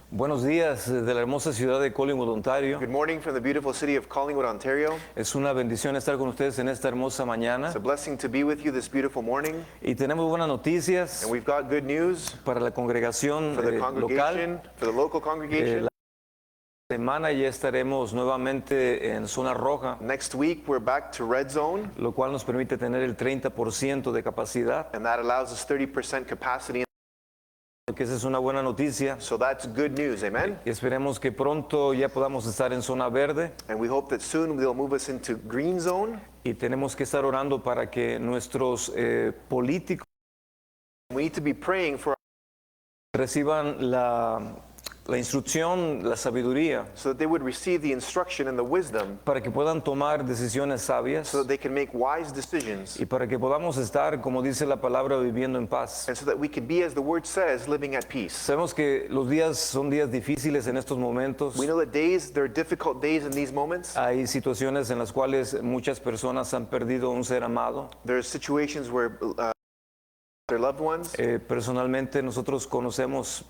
Buenos días de la hermosa ciudad de Collingwood, Ontario. Good morning from the beautiful city of Collingwood, Ontario. Es una bendición estar con ustedes en esta hermosa mañana. It's a blessing to be with you this beautiful morning. Y tenemos buenas noticias And we've got good news para la congregación for the local. congregation, for the local congregation. La semana ya estaremos nuevamente en zona roja, Next week, we're back to red zone, lo cual nos permite tener el 30% de capacidad, and that allows us 30% capacity. que esa es una buena noticia. So that's good news, amen? Y esperemos que pronto ya podamos estar en zona verde And we hope that soon they'll move us into green zone. y tenemos que estar orando para que nuestros políticos We need to be praying for reciban la instrucción, la sabiduría, so that they would receive the instruction and the wisdom para que puedan tomar decisiones sabias so that they can make wise decisions y para que podamos estar, como dice la palabra, viviendo en paz. and so that we can be, as the word says, living at peace. Sabemos que los días son días difíciles en estos momentos. We know that there are difficult days in these moments. Hay situaciones en las cuales muchas personas han perdido un ser amado. There are situations where their loved ones. Personalmente nosotros conocemos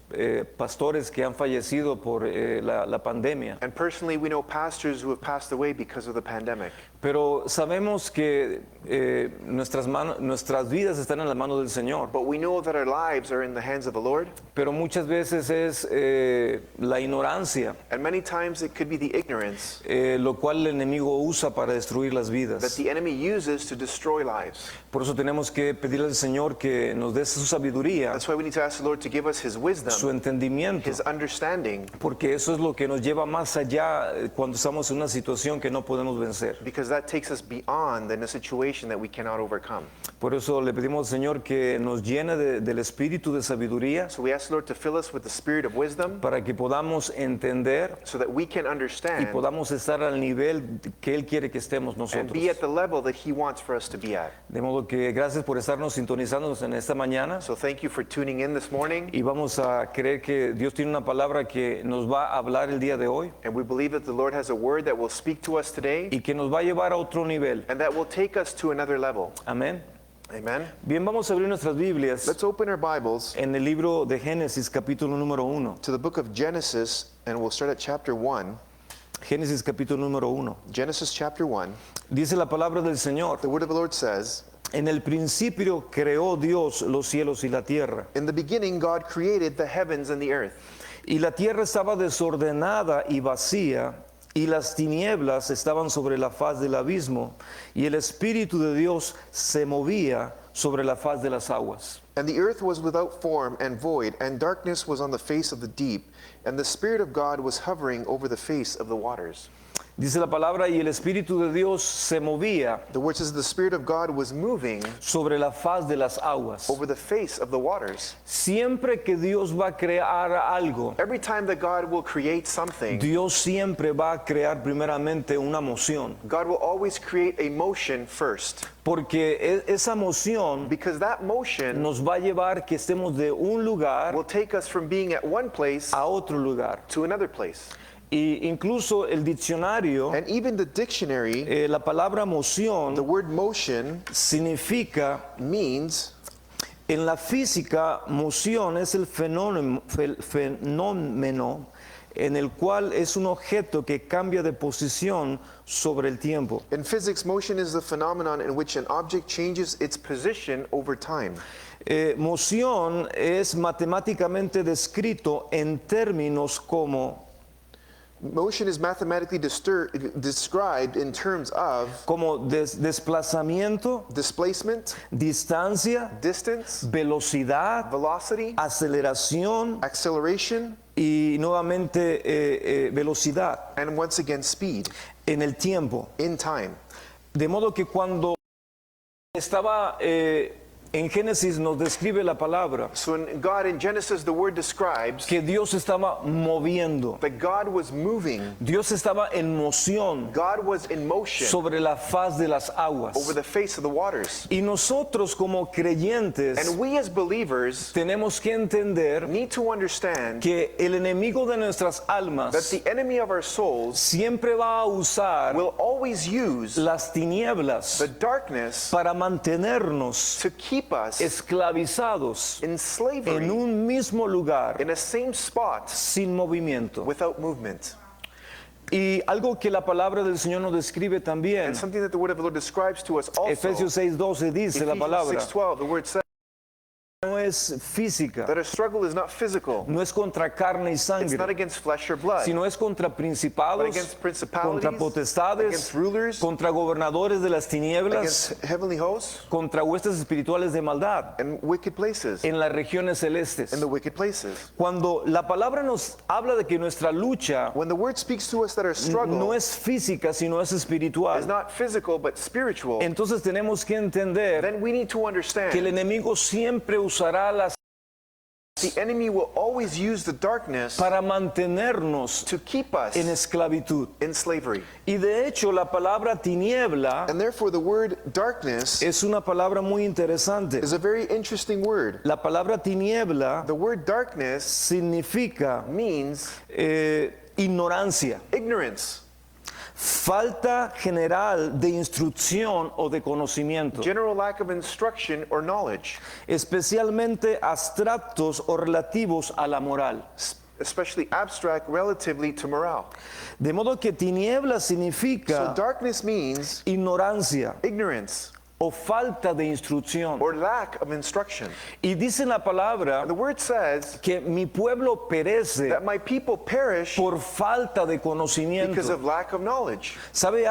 pastores que han fallecido por la pandemia. And personally, we know pastors who have passed away because of the pandemic. Pero sabemos que nuestras vidas están en las manos del Señor. But we know that our lives are in the hands of the Lord. Pero muchas veces es la ignorancia, And many times it could be the ignorance lo cual el enemigo usa para destruir las that vidas. the enemy uses to destroy lives. Por eso tenemos que pedirle al Señor que nos dé su sabiduría, That's why we need to ask the Lord to give us His su wisdom, entendimiento, His understanding, porque eso es lo que nos lleva más allá cuando estamos en una situación que no podemos vencer. because that takes us beyond in a situation that we cannot overcome. Por eso le pedimos al Señor que nos llene del espíritu de sabiduría So we ask the Lord to fill us with the spirit of wisdom para que podamos entender so that we can y understand podamos estar al nivel que Él quiere que estemos and nosotros. be at the level that He wants for us to be at. De modo que gracias por estarnos sintonizándonos en esta mañana So thank you for tuning in this morning. y vamos a creer que Dios tiene una palabra que nos va a hablar el día de hoy And we believe that the Lord has a word that will speak to us today y que nos va a llevar a otro nivel. and that will take us to another level. Amén. Amen. Bien, vamos a abrir nuestras Biblias Let's open our Bibles en el libro de Génesis capítulo número 1. to the book of Genesis, and we'll start at chapter 1. Génesis capítulo número 1. Genesis chapter 1. Dice la palabra del Señor: The word of the Lord says, en el principio creó Dios los cielos y la tierra. "In the beginning God created the heavens and the earth. Y la tierra estaba desordenada y vacía, y las tinieblas estaban sobre la faz del abismo, y el Espíritu de Dios se movía sobre la faz de las aguas. And the earth was without form and void, and darkness was on the face of the deep, and the Spirit of God was hovering over the face of the waters." Dice la palabra, y el Espíritu de Dios se movía The word says the Spirit of God was moving sobre la faz de las aguas. over the face of the waters. Siempre que Dios va a crear algo, Every time that God will create something, Dios siempre va a crear primeramente una emoción, God will always create a motion first, porque esa emoción because that motion nos va a llevar que estemos de un lugar will take us from being at one place a otro lugar. to another place. Y incluso el diccionario, And even the dictionary, la palabra the emoción word motion significa, means, en la física, moción es el fenómeno en el cual es un objeto que cambia de posición sobre el tiempo. in physics, motion is the phenomenon in which an object changes its position over time. Moción es matemáticamente descrito en términos como Motion is mathematically described in terms of desplazamiento, displacement, distancia, distance, velocidad, velocity, aceleración acceleration, y nuevamente velocidad and once again speed en el tiempo. in time. De modo que cuando estaba en Génesis nos describe la palabra So in God in Genesis, the word describes que Dios estaba moviendo, that God was moving, Dios estaba en moción God was in motion sobre la faz de las over aguas. the face of the waters. Y nosotros como creyentes And we as believers tenemos que entender need to understand que el enemigo de nuestras that almas the enemy of our souls siempre va a usar will always use las tinieblas the darkness para mantenernos to keep keep us esclavizados in slavery en un mismo lugar in a same spot sin movimiento. without movement. Y algo que la palabra del Señor nos describe también. And something that the word of the Lord describes to us also. Efesios 6:12 dice la Ephesians palabra, 6:12, the word says no es física, that our struggle is not physical. no es contra carne y It's not sangre, against flesh or blood, sino es contra but principados, against principalities, contra potestades, against rulers, contra gobernadores de las tinieblas, against heavenly hosts, contra huestes espirituales de maldad and wicked places, en las regiones celestes. in the wicked places. Cuando la palabra nos habla de que nuestra lucha When the word speaks to us that our struggle no es física, sino es is espiritual, not physical but spiritual, entonces tenemos que entender then we need to que el understand enemigo siempre usará las the enemy will always use the darkness para mantenernos to keep us en esclavitud. in slavery. Y de hecho la palabra tiniebla And therefore the word darkness es una palabra muy interesante. is a very interesting word. La palabra tiniebla The word darkness significa means ignorancia, ignorance, falta general de instrucción o de conocimiento, general lack of instruction or knowledge, especialmente abstractos o relativos a la moral. especially abstract relatively to morale. De modo que tiniebla So significa darkness means ignorancia ignorance o falta de instrucción. or lack of instruction. Y dice la palabra The word says que mi pueblo perece that my people perish por falta de because conocimiento. of lack of knowledge. ¿Sabe?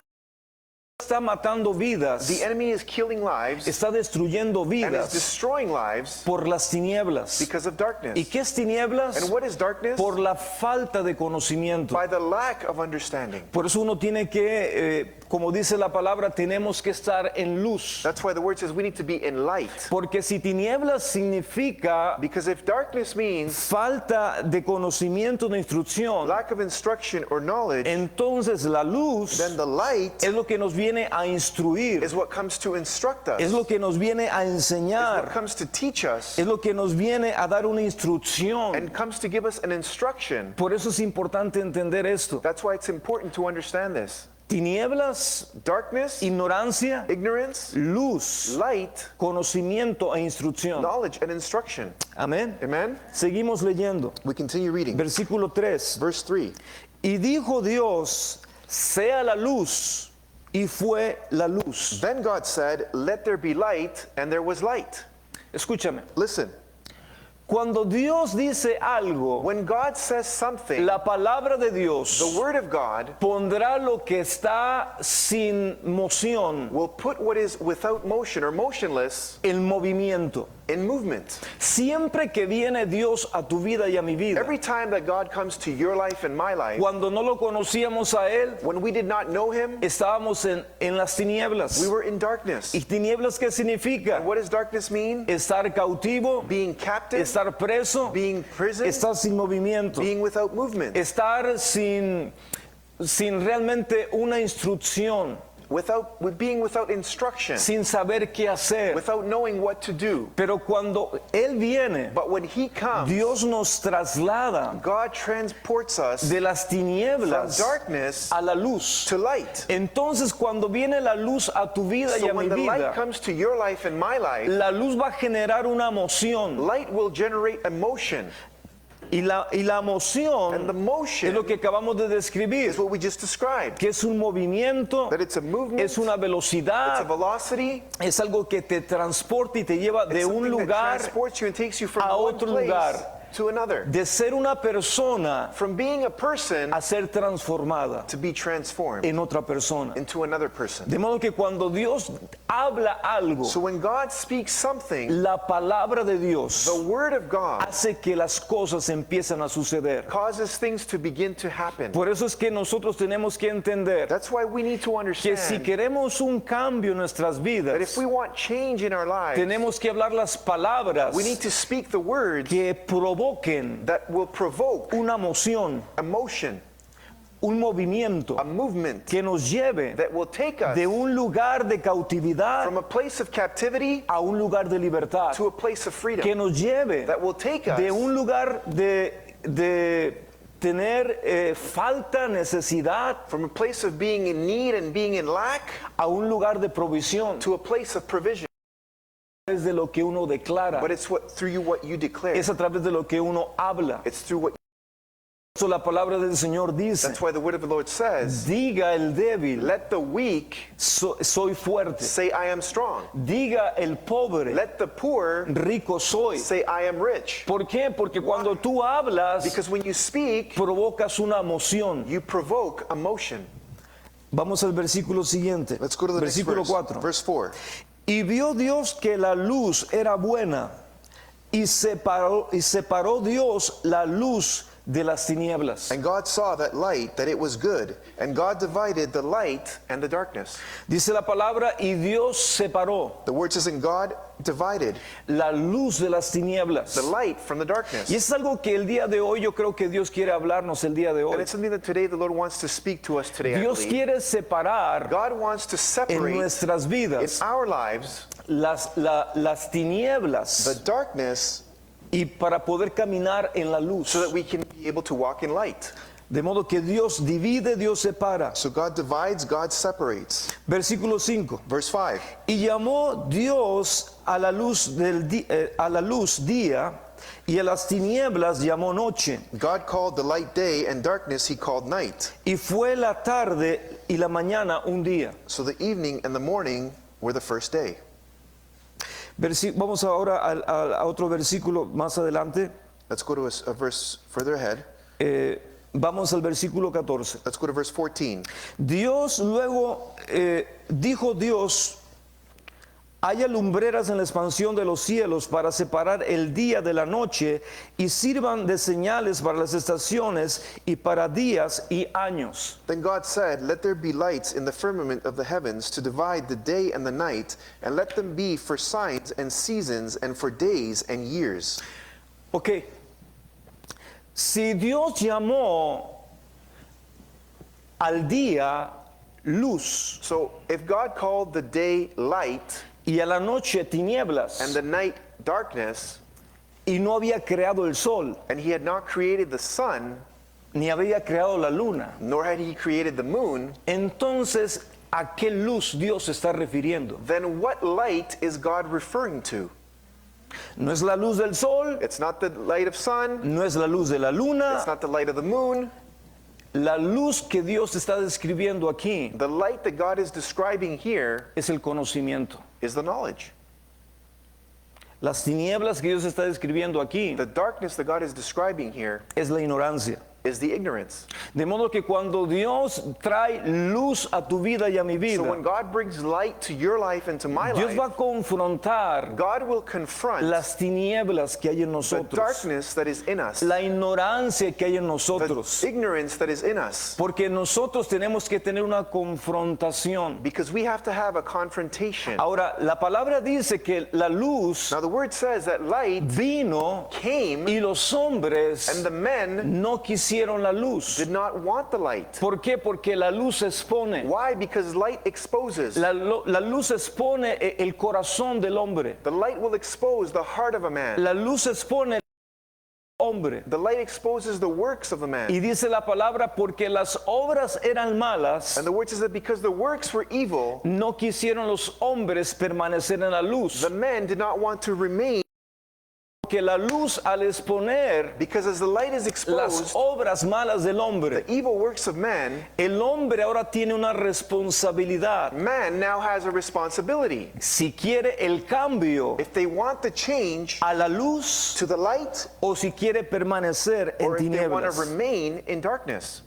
Está matando vidas, The enemy is killing lives está destruyendo and is vidas destroying lives por las tinieblas. because of darkness. ¿Y qué es tinieblas? And what is darkness? Por la falta de conocimiento. By the lack of understanding. Por eso uno tiene que, como dice la palabra, tenemos que estar en luz. That's why the word says we need to be in light. Porque si tinieblas significa Because if darkness means falta de conocimiento, de instrucción, lack of instruction or knowledge, entonces la luz then the light es lo que nos viene a instruir, is what comes to instruct us, es lo que nos viene a what enseñar, comes to teach us, es lo que nos viene a dar una instrucción. and comes to give us an instruction. Por eso es importante entender esto. That's why it's important to understand this. Tinieblas, Darkness, ignorancia, ignorance, luz, light, conocimiento e instrucción. knowledge, and instruction. Amén. Amen? Seguimos leyendo. We continue reading. Versículo 3. Verse 3. Y dijo Dios, sea la luz, y fue la luz. Then God said, let there be light, and there was light. Escúchame. Listen, Cuando Dios dice algo, when God says something, la palabra de Dios the word of God pondrá lo que está sin moción will put what is without motion or motionless en movimiento. in movement. Siempre que viene Dios a tu vida y a mi vida, Every time that God comes to your life and my life, cuando no lo conocíamos a Él, when we did not know Him, estábamos en las tinieblas. we were in darkness. ¿Y tinieblas qué significa? What does darkness mean? Estar cautivo, Being captive, estar preso, being imprisoned, estar sin movimiento, being without movement, estar sin realmente una instrucción, being without instruction, sin saber qué hacer. without knowing what to do. Pero cuando Él viene, But when He comes, Dios nos traslada God transports us de las from tinieblas darkness a la luz. to light. Entonces cuando viene la luz a tu vida y So a mi when the light vida, comes to your life and my life, la luz va a generar una emoción. light will generate emotion. Y la And the emoción es motion lo que acabamos de describir, is what we just described. que es un movimiento, That it's a movement, es una it's a velocidad, velocity, es algo que te transporta y te lleva de it's un something that lugar transports you and takes you from a one otro place lugar. to another. de ser una persona From being a person a ser transformada to be transformed en otra persona. into another person. De modo que cuando Dios habla algo, So when God speaks something, la palabra de Dios the word of God hace que las cosas empiezan a suceder. causes things to begin to happen. Por eso es que nosotros tenemos que entender That's why we need to que si understand queremos un cambio en nuestras that vidas, if we want change in our lives, tenemos que hablar las palabras we need to speak the words que provoquen that will provoke una emoción, emotion, un movimiento a movement que nos lleve that will take us de un lugar de cautividad from a place of captivity a un lugar de libertad, to a place of freedom, que nos lleve that will take us de un lugar de tener falta, necesidad, from a place of being in need and being in lack a un lugar de provisión. to a place of provision. Es de lo que uno declara. but it's through what you declare. Es a través de lo que uno habla. It's through what. Por eso la palabra del Señor dice, That's why the word of the Lord says, diga el débil, let the weak soy fuerte. say I am strong. Diga el pobre, Let the poor rico soy. say I am rich. ¿Por qué? Porque cuando tú hablas, Because when you speak, provocas una emoción. you provoke emotion. Vamos al versículo siguiente. Let's go to the next Versículo verse. 4. Verse 4. Y vio Dios que la luz era buena, y separó Dios la luz de las tinieblas. And God saw that light, that it was good. And God divided the light and the darkness. Dice la palabra, y Dios separó The word says, and God divided la luz de las tinieblas. the light from the darkness. Y es algo que el día de hoy yo creo que Dios quiere hablarnos el día de And hoy. it's something that today the Lord wants to speak to us today. I Dios believe. quiere separar God wants to en separate nuestras in vidas our lives las tinieblas the darkness y para poder caminar en la luz. so that we can be able to walk in light. De modo que Dios divide, Dios separa. So God divides, God separates. Versículo 5. Verse 5. Y llamó Dios a la luz a la luz día, y a las tinieblas llamó noche. God called the light day, and darkness he called night. Y fue la tarde y la mañana un día. So the evening and the morning were the first day. Vamos ahora a otro versículo más adelante. Let's go to a verse further ahead. Vamos al versículo 14. Let's go to verse 14. Dios luego dijo Dios, haya lumbreras en la expansión de los cielos para separar el día de la noche y sirvan de señales para las estaciones y para días y años. Then God said, let there be lights in the firmament of the heavens to divide the day and the night, and let them be for signs and seasons and for days and years. Ok, si Dios llamó al día luz So if God called the day light y a la noche tinieblas and the night darkness, y no había creado el sol, and he had not created the sun, ni había creado la luna, nor had he created the moon, entonces ¿a qué luz Dios se está refiriendo? then what light is God referring to? No es la luz del sol, It's not the light of sun, no es la luz de la luna, it's not the light of the moon. la luz que Dios está describiendo aquí The light that God is describing here es el conocimiento. is the knowledge. Las tinieblas que Dios está describiendo aquí The darkness that God is describing here es la ignorancia. is the ignorance. De modo que cuando Dios trae luz a tu vida y a mi So vida, when God brings light to your life and to my Dios va life, a confrontar God will confront las tinieblas que hay en the nosotros, darkness that is in us, la ignorancia que hay en the nosotros, ignorance that is in us, porque nosotros tenemos que tener una confrontación. because we have to have a confrontation. Ahora, la palabra dice que la luz Now the word says that light vino came y los hombres and the men no quisieron la luz. did not want the light. ¿Por qué? Porque la luz expone. Why? Because light exposes. La luz expone el corazón del hombre. The light will expose the heart of a man. La luz expone el hombre. The light exposes the works of a man. Y dice la palabra, porque las obras eran malas, And the word says that because the works were evil, no quisieron los hombres permanecer en la luz. the men did not want to remain, Porque la luz al exponer because as the light is las exposed, obras malas del hombre, the evil works of man, el hombre ahora tiene una responsabilidad. man now has a responsibility. Si quiere el cambio If they want the change a la luz to the light, o si quiere permanecer en or if they want to tinieblas. remain in darkness.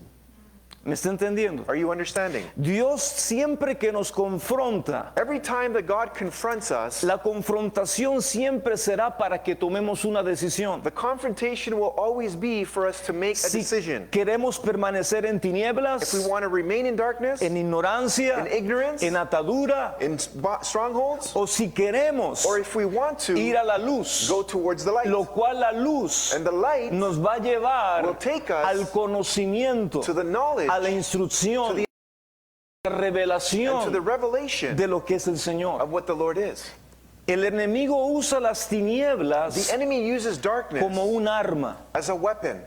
¿Me está entendiendo? Are you understanding? Dios siempre que nos confronta, Every time that God confronts us, la confrontación siempre será para que tomemos una decisión. the confrontation will always be for us to make a Si decision. queremos permanecer en If we tinieblas, want to remain in darkness, en ignorancia, in ignorance, en atadura, in strongholds, o si queremos or if we want to ir a la luz, go towards the light, lo cual la luz and the light nos va a will llevar take us al conocimiento, to the knowledge, a la instrucción, to a la and to the revelación revelation de lo que es el Señor. of what the Lord is. El enemigo usa las The tinieblas enemy uses darkness como un arma. as a weapon.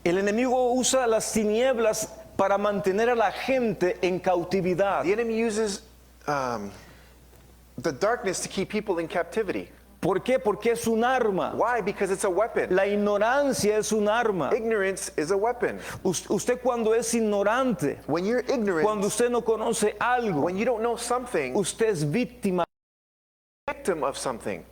El enemigo usa las tinieblas para mantener a la gente en cautividad. The enemy uses the darkness to keep people in captivity. ¿Por qué? Porque es un arma. Why? Because it's a weapon. La ignorancia es un arma. Ignorance is a weapon. Usted cuando es ignorante, When you're ignorant, cuando usted no conoce algo, when you don't know something, usted es víctima. victim of something.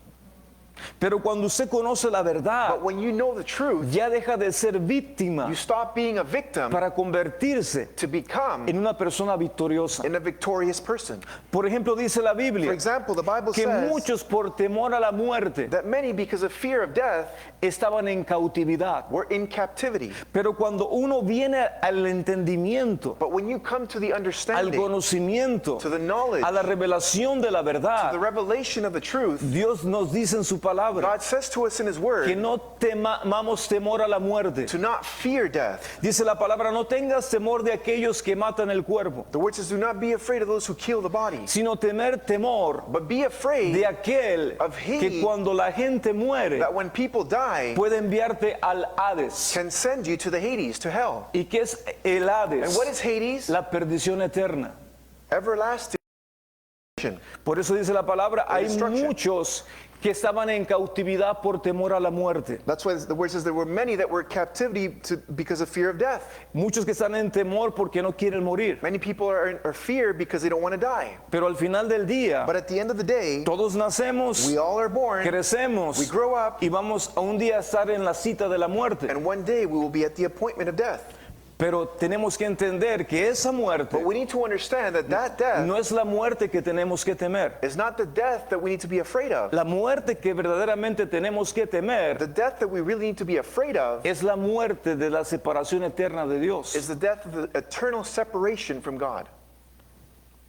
Pero cuando usted conoce la verdad, But when you know the truth, ya deja de ser víctima you stop being a victim para convertirse to become en una persona victoriosa. a victorious person. Por ejemplo, dice la For Biblia example, the Bible que says muchos por temor a la muerte that many, because of fear of death, estaban en cautividad. were in captivity. Pero cuando uno viene al entendimiento, But when you come to the al understanding, conocimiento, to the knowledge, a la revelación de la the verdad, revelation of the truth, Dios nos dice en su palabra God says to us in His que Word no temamos temor a la muerte. to not fear death. Dice la palabra, no tengas temor de aquellos que matan el cuerpo, The Word says, do not be afraid of those who kill the body, sino temer temor but be afraid de aquel of he que cuando la gente muere that when people die, puede enviarte al Hades. can send you to the Hades, to hell. ¿Y qué es el And Hades? what is Hades? La perdición eterna. Everlasting. Por eso dice la palabra, hay destruction. muchos que estaban en cautividad por temor a la muerte. That's why the Word says there were many that were in captivity because of fear of death. Muchos que están en temor porque no quieren morir. Many people are fear because they don't want to die. Pero al final del día, But at the end of the day, todos nacemos, we all are born, crecemos we grow up, y vamos a un día a estar en la cita de la muerte. and one day we will be at the appointment of death. Pero tenemos que entender que esa muerte But we need to understand that that death no es la muerte que tenemos que temer. is not the death that we need to be afraid of. La muerte que verdaderamente tenemos que temer The death that we really need to be afraid of es la muerte de la separación eterna de Dios. is the death of the eternal separation from God.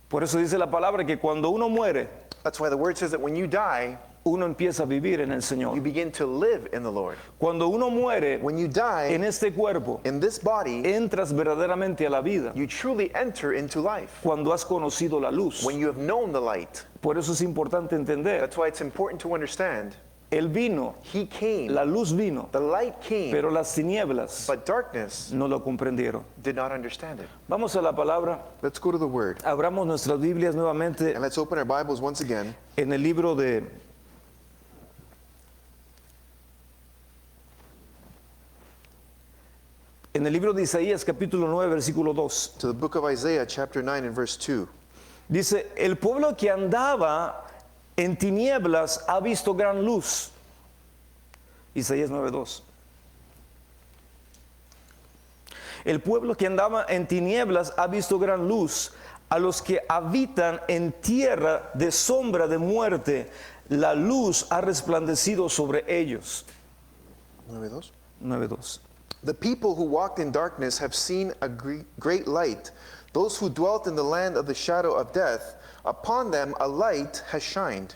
Por eso dice la palabra que cuando uno muere, That's why the Word says that when you die, uno empieza a vivir en el you Señor. begin to live in the Lord. Cuando uno muere When you die en este cuerpo, in this body, entras verdaderamente a la vida. you truly enter into life. Cuando has conocido la luz. When you have known the light. Por eso es importante entender. That's why it's important to understand. Él vino, He came, la luz vino, the light came, pero las tinieblas but darkness no lo comprendieron. did not understand it. Vamos a la palabra. Let's go to the Word. Abramos nuestras Biblias nuevamente And let's open our Bibles once again en el libro de Isaías capítulo 9 versículo 2. to the book of Isaiah, chapter 9 and verse 2. Dice, el pueblo que andaba en tinieblas ha visto gran luz. Isaías 9:2. El pueblo que andaba en tinieblas ha visto gran luz. A los que habitan en tierra de sombra de muerte, la luz ha resplandecido sobre ellos. 9:2. 9:2. The people who walked in darkness have seen a great light. Those who dwelt in the land of the shadow of death, upon them a light has shined.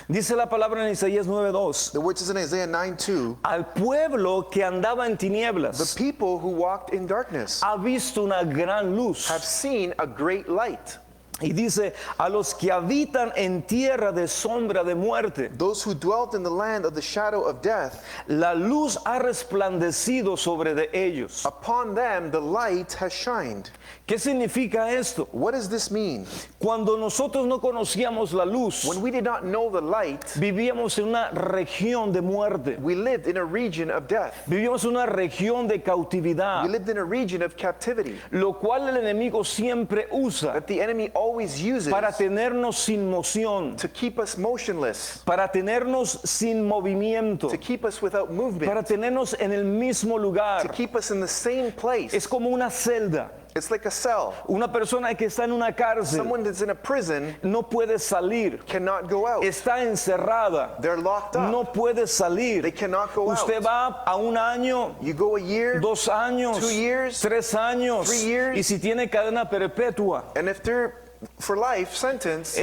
Dice la palabra en Isaías 9:2. The Word says in Isaiah 9:2, Al pueblo que andaba en the tinieblas people who walked in darkness ha visto una gran luz. have seen a great light. Y dice, a los que habitan en tierra de sombra de muerte, Those who dwelt in the land of the shadow of death, la luz ha resplandecido sobre de ellos. upon them the light has shined. ¿Qué significa esto? What does this mean? Cuando nosotros no conocíamos la luz, When we did not know the light, vivíamos en una región de muerte. we lived in a region of death. Vivíamos en una región de We cautividad, lived in a region of captivity lo cual el enemigo siempre usa that the enemy always uses para tenernos sin moción, to keep us motionless, para tenernos sin movimiento, to keep us without movement, para tenernos en el mismo to lugar. keep us in the same place. Es como una celda. It's like a cell. Una persona que está en una cárcel Someone that's in a prison no puede salir, cannot go out. está encerrada, They're locked up. no puede salir. They cannot go Usted out. va a un año, You go a year, 2 años, 2 years, 3 años, 3 years. y si tiene cadena perpetua, and if they're for life sentence,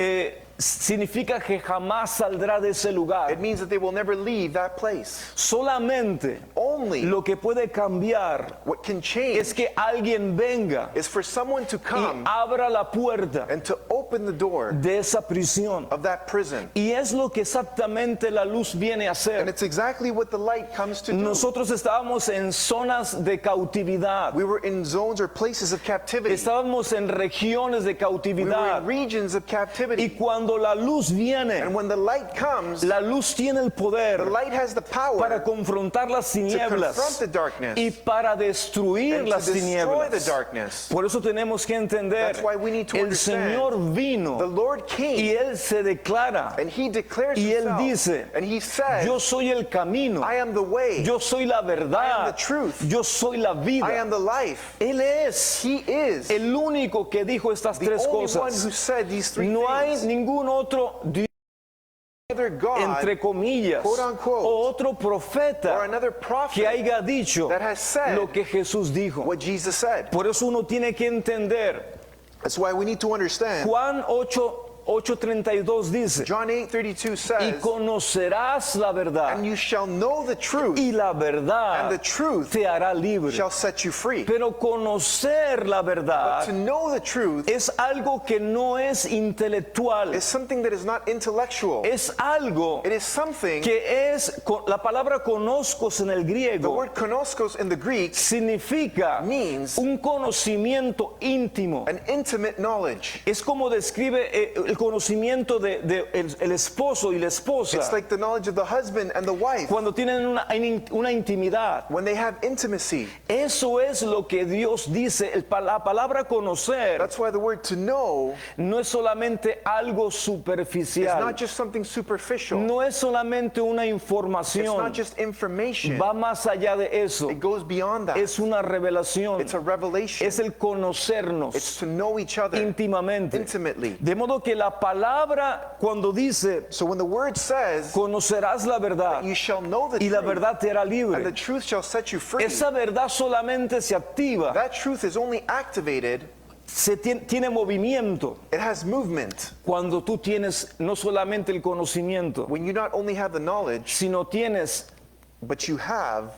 significa que jamás saldrá de ese lugar. it means that they will never leave that place. Solamente Only lo que puede cambiar what can change es que alguien venga is for someone to y come abra la puerta and to open the door de esa prisión. of that prison. Y es lo que exactamente la luz viene a And hacer. it's exactly what the light comes to do. Nosotros estábamos en zonas de cautividad. We were in zones or places of captivity. Estábamos en regiones de We were in cautividad. regions of Y captivity. cuando Cuando la luz viene, And when the light comes, la luz tiene el the poder light has the power para confrontar las to confront tinieblas the darkness y para destruir and to las destroy the tinieblas. darkness. Por eso tenemos que entender, That's why we need to el understand. Señor The vino Lord y came Él se declara, and he declares y Él himself. dice, And he said, yo soy el camino, I am the way, yo soy la I am verdad, the truth, yo soy la I vida. am the life. Él es He is el único que dijo estas the tres only one who cosas. said these three No hay things. ningún otro Dios, Neither God entre comillas, quote, unquote, o otro or profeta another que prophet haya dicho that has said lo que Jesús dijo. what Jesus said. Por eso uno tiene que entender. That's why we need to understand. Juan 8:32 dice, John 8:32 y says, conocerás la verdad, and you shall know the truth, y la verdad and the truth te hará libre. shall set you free. Pero conocer la But verdad to know the truth es algo que no es intelectual, is something that is not intellectual. es algo It is something, que es, la palabra conozcos en el the griego word konoskos in the Greek significa means un conocimiento íntimo. an intimate knowledge. Es como describe el conocimiento de el esposo y la esposa It's like the knowledge of the husband and the wife cuando tienen una intimidad. when they have intimacy. Eso es lo que Dios dice. La palabra conocer That's why the word to know no es solamente algo is superficial, not just something superficial. no es solamente una It's información, not just information. va más allá de eso. It goes beyond that. Es una revelación, It's a revelation. es el conocernos It's to know each other íntimamente. intimately. De modo que la palabra cuando dice So when the word says, conocerás la verdad you shall know the y la truth, verdad te hará and the libre, truth shall set you free, esa verdad solamente se activa, that truth is only activated, tiene movimiento it has movement. cuando tú tienes no solamente el conocimiento, When you not only have the knowledge, sino tienes but you have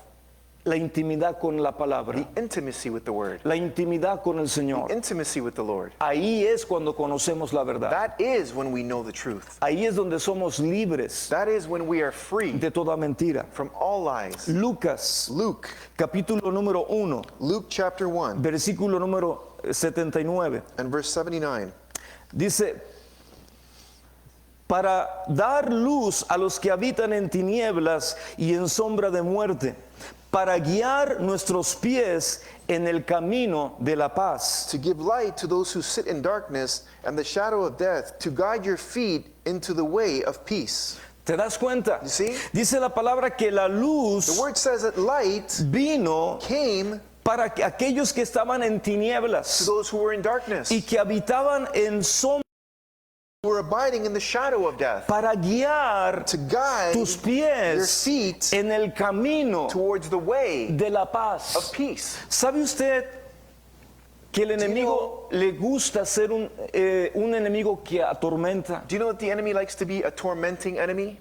la intimidad con la palabra, the intimacy with the word, la intimidad con el Señor. intimacy with the Lord. Ahí es cuando conocemos la verdad. That is when we know the truth. Ahí es donde somos libres That is when we are free de toda mentira. from all lies. Lucas, Luke, capítulo número 1, Luke chapter 1 versículo número 79. and verse 79. Dice, para dar luz a los que habitan en tinieblas y en sombra de muerte, para guiar nuestros pies en el camino de la paz. To give light to those who sit in darkness and the shadow of death, to guide your feet into the way of peace. ¿Te das cuenta? You see? Dice la palabra que la The luz word says that light vino came para aquellos que estaban en to tinieblas those who were in darkness, y que habitaban en sombra, who were abiding in the shadow of death, para guiar to guide tus your pies feet en el camino towards the way de la of paz. peace. ¿Sabe usted que el enemigo le gusta ser un enemigo que atormenta? Do you know that the enemy likes to be a tormenting enemy?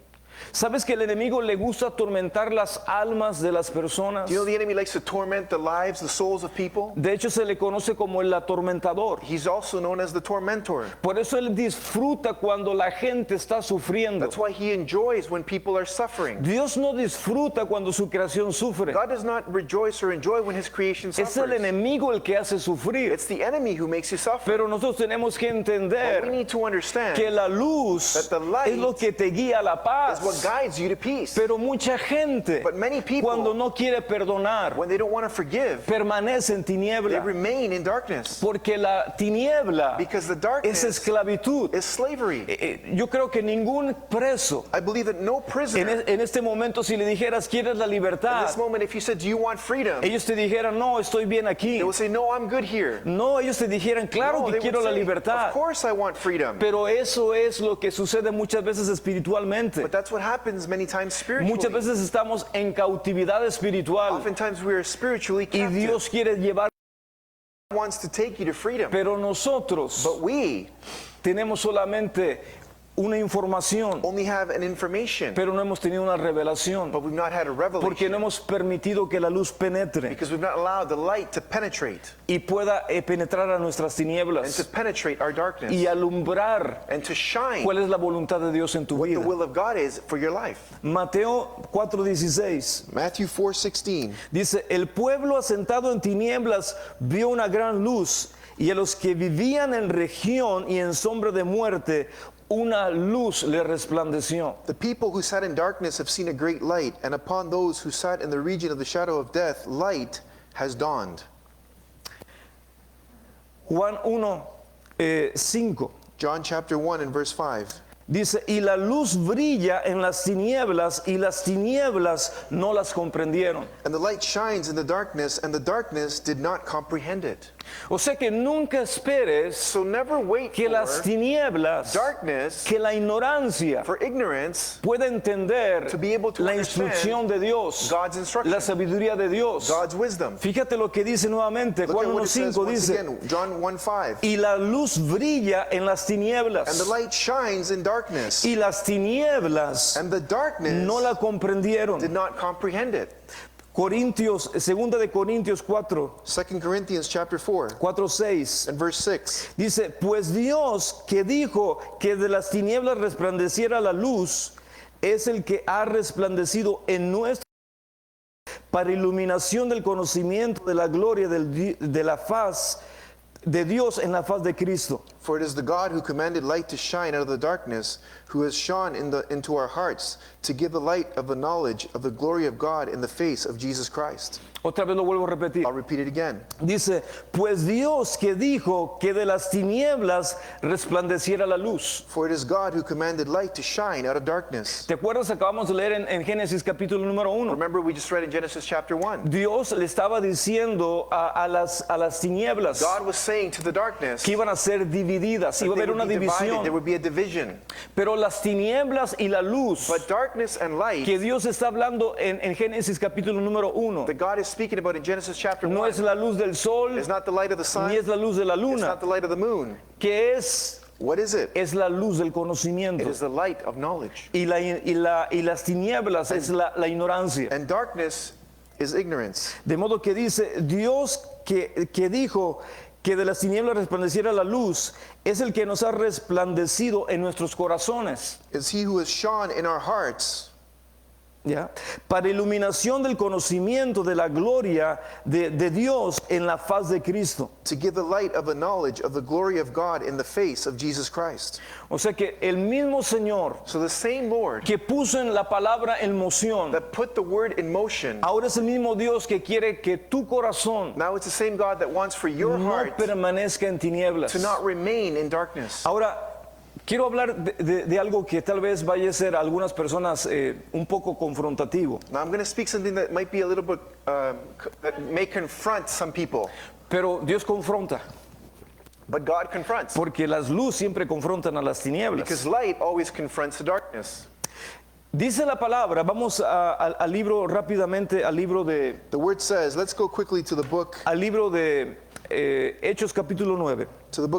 ¿Sabes que el enemigo le gusta atormentar las almas de las personas? Do you know the enemy likes to torment the lives, the souls of people? De hecho, se le conoce como el atormentador. He's also known as the tormentor. Por eso él disfruta cuando la gente está sufriendo. That's why he enjoys when people are suffering. Dios no disfruta cuando su creación sufre. God does not rejoice or enjoy when his creation Es el suffers. enemigo el que hace sufrir. It's the enemy who makes you suffer. Pero nosotros tenemos que But we entender need to understand que la luz that the light es lo que te guía a la is what paz. guides you to peace. Pero mucha gente, But many people, cuando no quiere perdonar, when they don't want to forgive, permanece en they tiniebla. remain in darkness. Porque la tiniebla Because the es darkness esclavitud. is slavery. Yo creo que ningún preso I believe that no prisoner, en este momento, si le dijeras quieres la in libertad, this moment, if you said, do you want freedom? ellos te dijeran no, estoy bien aquí. They will say, no, I'm good here. No, ellos te dijeran claro No, que they quiero would la say, libertad. of course I want freedom. Pero eso es lo que sucede muchas veces espiritualmente. But that's what happens many times spiritually. Muchas veces estamos en cautividad espiritual Oftentimes we are spiritually y captive. Dios quiere llevar, God wants to take you to freedom. pero nosotros But we tenemos solamente una información, only have an information, pero no hemos tenido una revelación, but we've not had a porque no revelation. hemos permitido que la luz penetre Because we've not allowed the light to penetrate y pueda penetrar a nuestras and to tinieblas penetrate our darkness y alumbrar and to shine cuál es la voluntad de Dios en tu what the vida. will of God is for your life. Mateo 4:16 Matthew 4:16. dice, el pueblo asentado en tinieblas vio una gran luz y a los que vivían en región y en sombra de muerte, una luz le resplandeció. The people who sat in darkness have seen a great light, and upon those who sat in the region of the shadow of death, light has dawned. Juan 1, 5. John chapter 1 and verse 5. Dice, y la luz brilla en las tinieblas y las tinieblas no las comprendieron. And the light shines in the darkness, and the darkness did not comprehend it. O sea que nunca esperes So never wait que las for tinieblas, darkness, que la ignorancia for ignorance, pueda entender to be able to la understand instrucción de Dios, God's instruction, la sabiduría de Dios. God's wisdom. Fíjate lo que dice nuevamente, Look Juan at what it says 1.5 once dice, again, John 1:5. y la luz brilla en las And the tinieblas, light shines in darkness, y las tinieblas and the darkness no la comprendieron. did not comprehend it. Corintios, segunda de Corintios 4, 2 Corinthians chapter 4 4:6. and verse 6. Dice, pues Dios que dijo que de las tinieblas resplandeciera la luz, es el que ha resplandecido en nuestro para iluminación del conocimiento de la gloria de la faz de Dios en la faz de Cristo. For it is the God who commanded light to shine out of the darkness, who has shone into our hearts to give the light of the knowledge of the glory of God in the face of Jesus Christ. Otra vez lo vuelvo a repetir. I'll repeat it again. Dice, pues Dios que dijo que de las tinieblas resplandeciera la luz. For it is God who commanded light to shine out of darkness. ¿Te acuerdas? Acabamos de leer en Génesis capítulo número 1. Remember, we just read in Genesis chapter 1. Dios le estaba diciendo a las tinieblas God was saying to the darkness que iban a ser divididas, that iba a they haber would una be divided, división. there would be a division. Pero las tinieblas y la luz But darkness and light que Dios está hablando en Génesis capítulo número 1 that God is speaking about in Genesis chapter no 1 es la luz del sol is not the light of the sun, ni es la luz de la it's luna, not the light of the moon. que es What is it? la luz del It conocimiento. is the light of knowledge. Y las tinieblas es la ignorancia. And darkness is ignorance. De modo que dice, Dios que dijo que de las tinieblas resplandeciera la luz, es el que nos ha resplandecido en nuestros corazones, It's he who has shone in our hearts ¿ya? Para iluminación del conocimiento de la gloria de Dios en la faz de Cristo. to give the light of the knowledge of the glory of God in the face of Jesus Christ. O sea que el mismo Señor So the same Lord que puso en la palabra en moción, that put the word in motion, ahora es el mismo Dios que quiere que tu corazón now it's the same God that wants for your no heart permanezca en tinieblas. to not remain in darkness. Ahora, quiero hablar de algo que tal vez vaya a ser a algunas personas un poco confrontativo, Now I'm going to speak something that might be a little bit, that may confront some people, pero Dios confronta, but God confronts. porque las luz siempre confrontan a las tinieblas. Because light always confronts the darkness. Dice la palabra, vamos al libro rápidamente, al libro de The word says, let's go quickly to the book Hechos capítulo 9.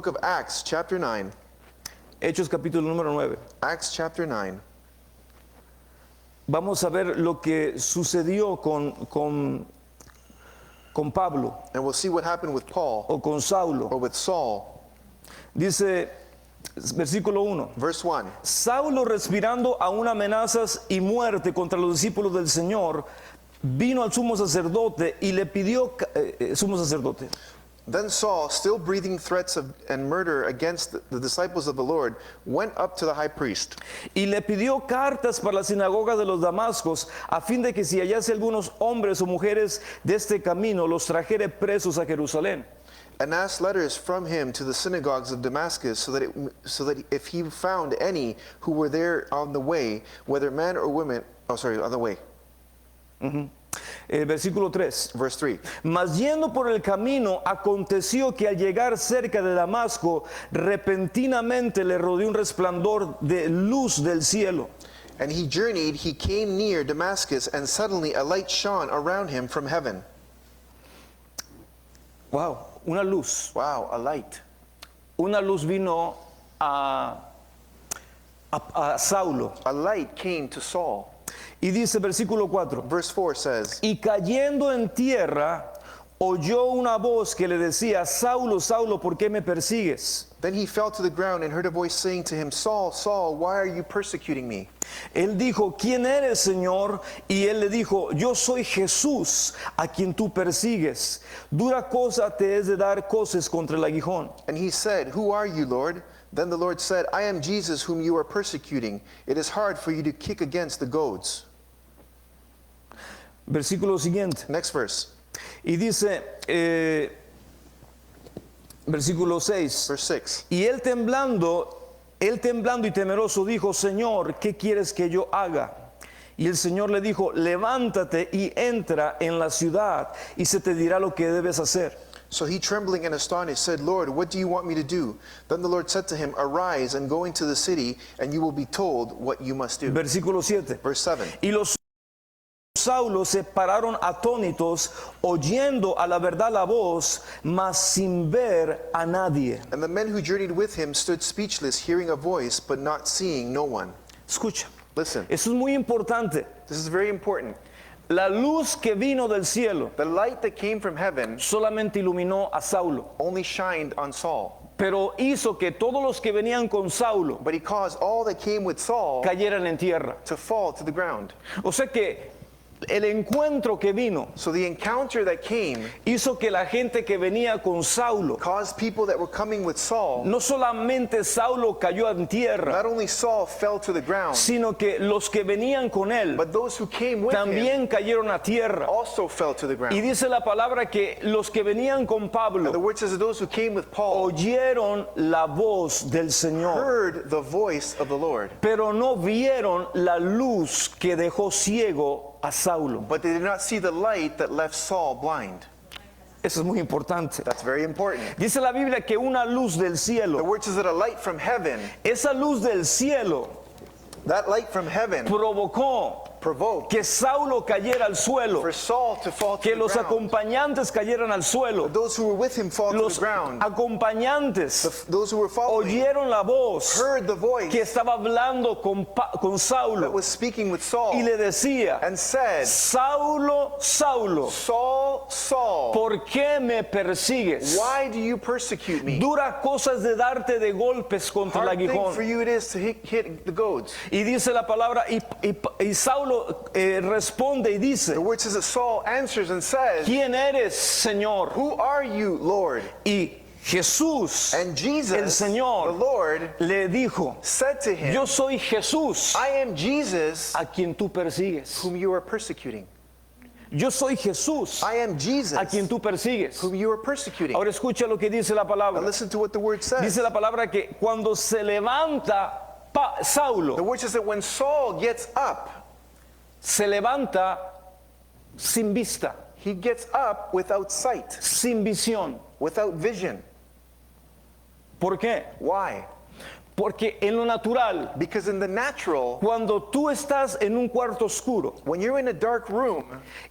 of Acts chapter 9. Hechos capítulo número 9. Acts chapter 9. Vamos a ver lo que sucedió con Pablo And we'll see what happened with Paul o con Saulo. or with Saul. Dice, versículo 1. Verse 1. Saulo, respirando aún amenazas y muerte contra los discípulos del Señor, vino al sumo sacerdote y le pidió, sumo sacerdote, Then Saul, still breathing threats and murder against the disciples of the Lord, went up to the high priest y le pidió cartas para la sinagoga de los Damascos, a fin de que si hallase algunos hombres o mujeres de este camino, los trajere presos a Jerusalén. and asked letters from him to the synagogues of Damascus, so that if he found any who were there on the way, whether men or women, on the way. Versículo 3. Verse 3. Mas yendo por el camino, aconteció que al llegar cerca de Damasco, repentinamente le rodeó un resplandor de luz del cielo. And he journeyed, he came near Damascus, and suddenly a light shone around him from heaven. Wow, una luz. Wow, a light. Una luz vino a Saulo. A light came to Saul. Y dice versículo 4. Verse 4 says, Y cayendo en tierra, oyó una voz que le decía, Saulo, Saulo, ¿por qué me persigues? Then he fell to the ground and heard a voice saying to him, Saul, Saul, why are you persecuting me? Él dijo, ¿quién eres, Señor? Y él le dijo, yo soy Jesús, a quien tú persigues. Dura cosa te es de dar coces contra el aguijón. And he said, Who are you, Lord? Then the Lord said, I am Jesus whom you are persecuting. It is hard for you to kick against the goads. Versículo siguiente. Next verse, Y dice, versículo 6. verse 6. Y él temblando y temeroso dijo, Señor, ¿qué quieres que yo haga? Y el Señor le dijo, levántate y entra en la ciudad y se te dirá lo que debes hacer. So he, trembling and astonished, said, Lord, what do you want me to do? Then the Lord said to him, Arise and go into the city, and you will be told what you must do. Versículo 7. Verse 7. Y los Saulo se pararon atónitos, oyendo a la verdad la voz, mas sin ver a nadie. And the men who journeyed with him stood speechless, hearing a voice, but not seeing no one. Escucha, Listen, eso es muy importante. this is very important. La luz que vino del cielo The light that came from heaven solamente iluminó a Saulo, only shined on Saul, pero hizo que todos los que venían con Saulo but he caused all that came with Saul cayeran en tierra. to fall to the ground. O sea que el encuentro que vino So the encounter that came hizo que la gente que venía con Saulo, caused people that were coming with Saul, no solamente Saulo cayó en tierra, not only Saul fell to the ground, sino que los que venían con él but those who came with him también cayeron a tierra. also fell to the Y ground. dice la palabra que los que venían con And the Pablo word says that those who came with Paul oyeron la voz del Señor, heard the voice of the Lord, pero no vieron la luz que dejó ciego a Saulo. but they did not see the light that left Saul blind. Eso es muy importante. That's very important. Dice la Biblia que una luz del The cielo, word says that a light from heaven, esa luz del cielo that light from heaven provocó provoked que Saulo cayera al suelo, for Saul to fall to que the los ground. acompañantes cayeran al suelo. Those who were with him fall to Los the ground. acompañantes Those who were following oyeron la voz heard the voice que estaba hablando con that Saulo was speaking with Saul y le decía, and said, Saulo, Saulo, Saul, Saul, ¿por qué me persigues? why do you persecute me? Dura cosas de darte de golpes contra el Hard thing for aguijón. you it is to hit the goads. Y dice la palabra, y Saulo responde y dice, The word says that Saul answers and says, ¿quién eres, Señor? who are you, Lord? Y Jesús, And Jesus, el Señor, the Lord, le dijo, said to him, yo soy Jesús I am Jesus a quien tú persigues. whom you are persecuting. Yo soy Jesús I am Jesus a quien tú persigues. whom you are persecuting. Ahora escucha lo que dice la Now palabra. listen to what the word says. Dice la palabra que cuando se levanta The Saulo, word says that when Saul gets up, se levanta sin vista, he gets up without sight, sin visión. without vision. ¿Por qué? Why? Porque en lo natural, Because in the natural, cuando tú estás en un cuarto oscuro when you're in a dark room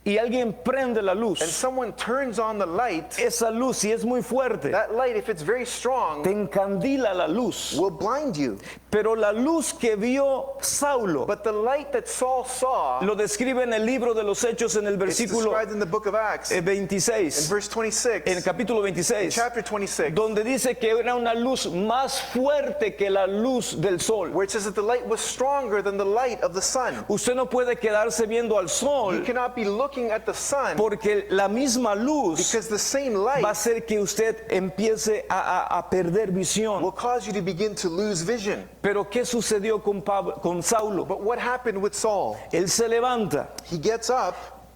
y alguien prende la and luz, someone turns on the light, esa luz, si es muy fuerte, that light, if it's very strong, te encandila la luz. will blind you. Pero la luz que vio Saulo, But the light that Saul saw, lo describe en el libro de los Hechos en el it's versículo described in the book of Acts, in 26, verse en el 26, capítulo 26, chapter 26, donde dice que era una luz más fuerte que la luz del sol. where it says that the light was stronger than the light of the sun. Usted no puede quedarse viendo al You sol cannot be looking at the sun porque la misma luz because the same va a light hacer que usted empiece a perder visión. will cause you to begin to lose vision. Pero ¿qué sucedió con Saulo? But what happened with Saul? Él se levanta, He gets up,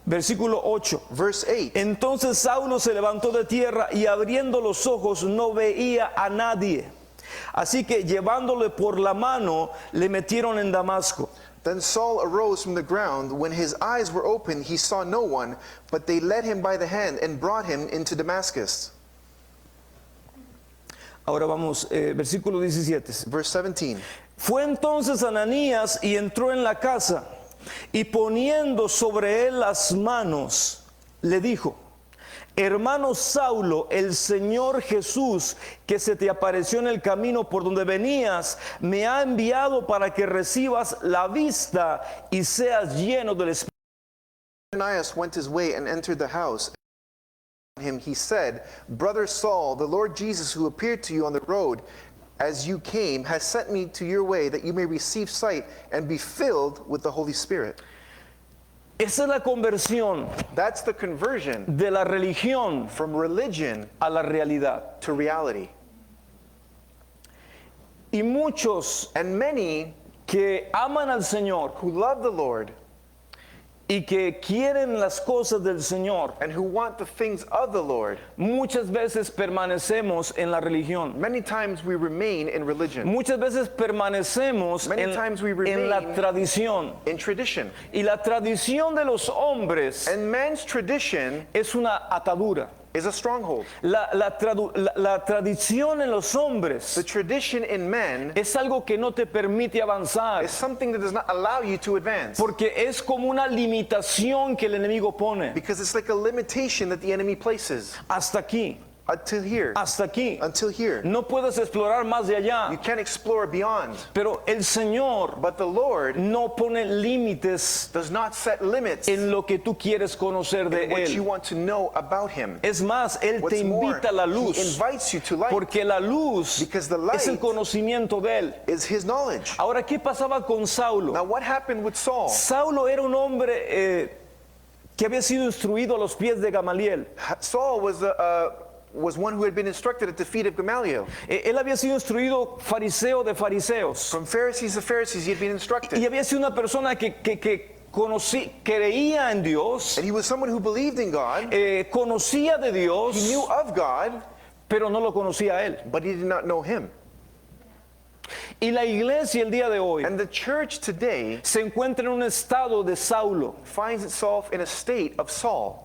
versículo 8. verse 8. Entonces Saulo se levantó de tierra y abriendo los ojos no veía a nadie. Así que llevándole por la mano le metieron en Damasco. Then Saul arose from the ground. When his eyes were opened, he saw no one, but they led him by the hand and brought him into Damascus. Ahora vamos, versículo 17. Verse 17. Fue entonces Ananías y entró en la casa y poniendo sobre él las manos, le dijo, hermano Saulo, el Señor Jesús que se te apareció en el camino por donde venías, me ha enviado para que recibas la vista y seas lleno del Espíritu. Ananias went his way and entered the house. Him he said, Brother Saul, the Lord Jesus who appeared to you on the road as you came has sent me to your way that you may receive sight and be filled with the Holy Spirit. Esa es la conversión That's the conversion de la religión from religion a la realidad. to reality. Y muchos And many que aman al Señor who love the Lord y que quieren las cosas del Señor, and who want the things of the Lord, muchas veces permanecemos en la religión. many times we remain in religion, Muchas veces permanecemos Many times we en la remain tradición. in tradition. Y la tradición de los hombres And man's tradition es una atadura. is a stronghold. La tradición en los The hombres tradition in men es algo que no te permite avanzar, is something that does not allow you to advance, porque es como una limitación que el enemigo pone. because it's like a limitation that the enemy places. Hasta aquí, Until here. hasta aquí. Until here. No puedes explorar más de You allá. can't explore beyond. Pero el Señor But the Lord no pone límites does not set limits en lo que tú quieres conocer de in what you Él. want to know about Him. Es más, Él What's te more, invita a la He luz, invites you to light, porque la luz because the es el light conocimiento de Él. is His knowledge. Ahora, ¿qué pasaba con Saulo? Now what happened with Saul? Saulo era un hombre que había sido instruido a los pies de Gamaliel. Saul was one who had been instructed at the feet of Gamaliel. Él había sido instruido fariseo de fariseos. From Pharisees to Pharisees, he had been instructed. Y había sido una persona que creía en Dios, And he was someone who believed in God. conocía de He Dios, knew of God, pero no lo conocía a Él. but he did not know Him. Y la iglesia el día de hoy And the church today se encuentra en un estado de Saulo, finds itself in a state of Saul,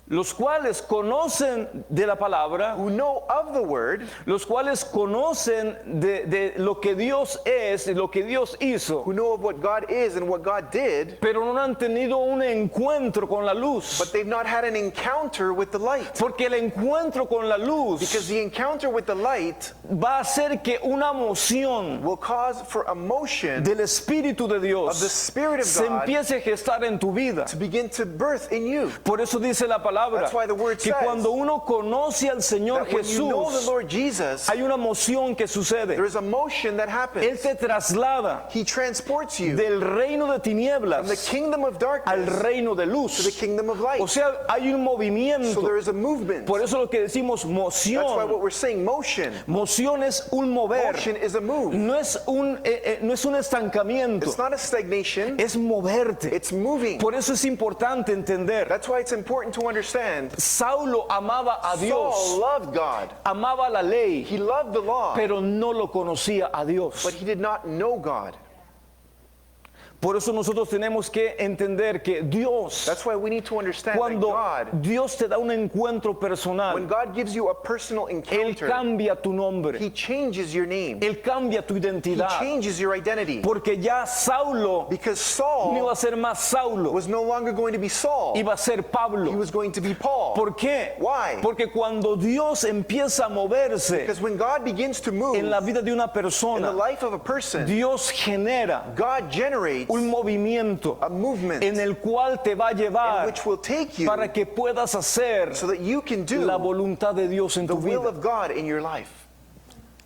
los cuales conocen de la palabra, who know of the word, los cuales conocen de lo que Dios es y lo que Dios hizo, who know of what God is and what God did, pero no han tenido un encuentro con la luz. but they've not had an encounter with the light. Porque el encuentro con la luz Because the encounter with the light va a hacer que una emoción will cause for emotion del Espíritu de of the Dios Spirit of se God empiece a gestar en tu vida. to begin to birth in you. Por eso dice la palabra That's why the word que says cuando uno conoce al Señor That when you know the Jesús, Lord Jesus, hay una emoción que sucede. there is a motion that Él happens. te traslada He transports you del reino de from the tinieblas kingdom of al darkness reino de to the luz. kingdom of light. O sea, hay un So movimiento. there is a movement. Por eso lo que decimos That's why moción. what we're saying, motion. Moción es un mover. Motion is a move. No es un estancamiento. It's not a stagnation. Es moverte. It's moving. Por eso es importante entender. That's why it's important to understand. Saulo amaba a Saul Dios, loved God. amaba la ley, He loved the law, pero no lo conocía a Dios. but he did not know God. Por eso nosotros tenemos que entender que Dios, That's why we need to understand that cuando God, Dios te da un encuentro when personal, God gives you a personal Él encounter, cambia tu nombre, He changes your name. Él cambia tu He identidad, changes your identity. porque ya Saulo Because no iba a Saul ser más Saulo, was no longer going to be Saul. iba a ser He Pablo. was going to be Paul. ¿Por qué? Why? Porque cuando Dios empieza a moverse Because when God begins to move en la vida de una in the persona, life of a person, Dios genera God generates un movimiento a movement en el cual te va a in llevar which will take you para que puedas hacer so that you can do la voluntad de Dios en the tu will vida. of God in your life.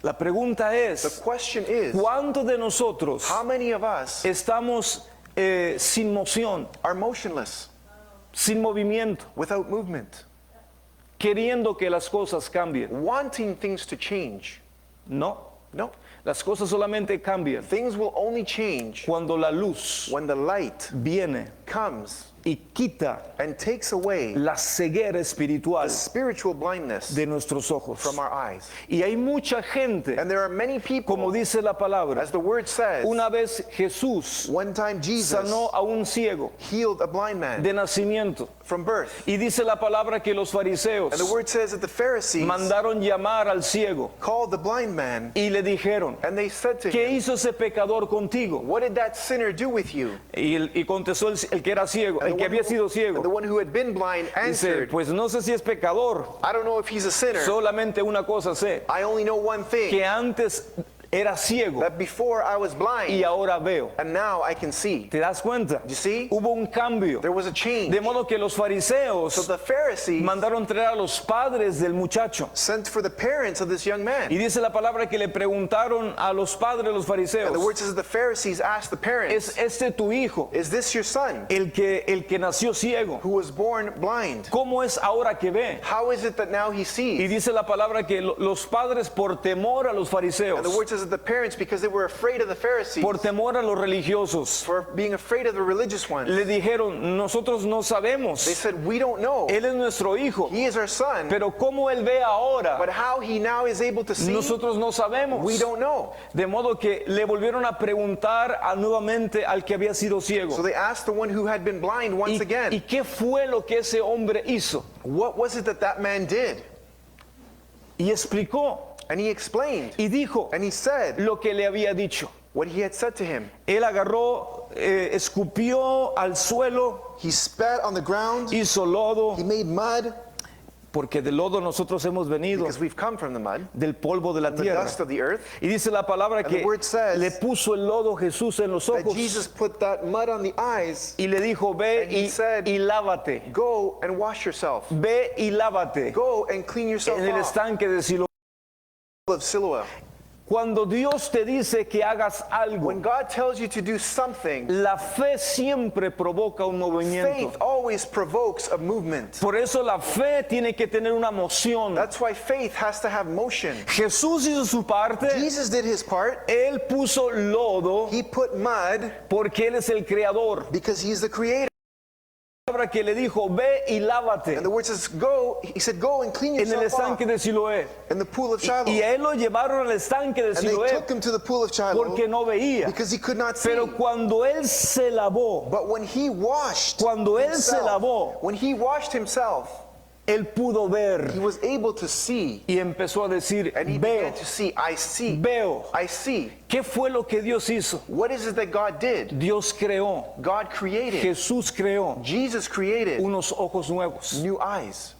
La pregunta The es, question is, ¿cuántos de nosotros how many of us estamos sin moción, are motionless, sin movimiento, without movement, queriendo que las cosas cambien? wanting things to change? No, No. las cosas solamente cambian Things will only change cuando la luz when the light viene comes y quita and takes away la ceguera espiritual the spiritual blindness de nuestros ojos. from our eyes. Y hay mucha gente, And there are many people, como dice la palabra, as the word says, una vez Jesús one time Jesus sanó a un ciego healed a blind man de nacimiento. from birth. Y dice la palabra que los fariseos And the word says that the Pharisees mandaron llamar al ciego called the blind man y le dijeron, and they said to ¿qué him, hizo ese pecador contigo? what did that sinner do with you? Y contestó el que era ciego, el que había sido And ciego. the one who had been blind Dice, answered, pues no sé si es pecador, I don't know if he's a sinner. solamente una cosa sé, I only know one thing, que antes era ciego that before I was y blind ahora veo. and now I can see. ¿Te das cuenta? You see? Hubo un cambio. There was a change. De modo que los So fariseos the Pharisees mandaron traer a los padres del muchacho. sent for the parents of this young man. Y dice la palabra que le preguntaron a los padres de los And the fariseos, word says the Pharisees asked the parents, ¿es este tu hijo, is this your son el que nació ciego? who was born blind? ¿Cómo es ahora que ve? How is it that now he Y sees? dice la palabra que los padres por temor a los fariseos, And the word says that the parents, because they were afraid of the Pharisees, por temor a los religiosos, for being afraid of the religious ones, le dijeron, nosotros no they sabemos, said, we don't know. él es nuestro hijo, He is our son, pero cómo él ve ahora, but how he now is able to see, nosotros no sabemos. we don't know. De modo que le volvieron a preguntar nuevamente al que había sido ciego. So they asked the one who had been blind once ¿Y again, qué fue lo que ese hombre hizo? what was it that that man did? Y explicó And he explained, y dijo and he said lo que le había dicho. what he had said to him. Él agarró, escupió al suelo, He spat on the ground, hizo lodo, he made mud, porque del lodo nosotros hemos venido, because we've come from the mud, del polvo de la the tierra. dust of the earth. Y dice la palabra the que word says le puso el lodo Jesús en los That ojos Jesus put that mud on the eyes. y le dijo, ve And he said, y lávate, Go and wash yourself. ve y lávate Go and clean yourself en el off. estanque de Siloé. Of Siloam. Cuando Dios te dice que hagas algo, When God tells you to do something, la fe siempre provoca un movimiento. faith always provokes a movement. Por eso la fe tiene que tener una moción. That's why faith has to have motion. Jesús hizo su parte, Jesus did his part. él puso lodo He put mud porque él es el creador. because he's the creator. La palabra que le dijo, ve y lávate And the word says, go. He said, go and clean en el yourself estanque off de Siloé. in the pool of Y Shiloh. a él lo llevaron al estanque de And they Siloé took him to the pool of Shiloh porque no veía. because he could not see. Pero cuando él se lavó, But when he washed cuando él se himself, lavó, when he washed himself, él pudo ver he was able to see. y empezó a decir, And he veo, began to see. I see. veo. I see. ¿Qué fue lo que Dios hizo? What is it that God did? Dios creó, God created. Jesús creó Jesus created unos ojos nuevos new eyes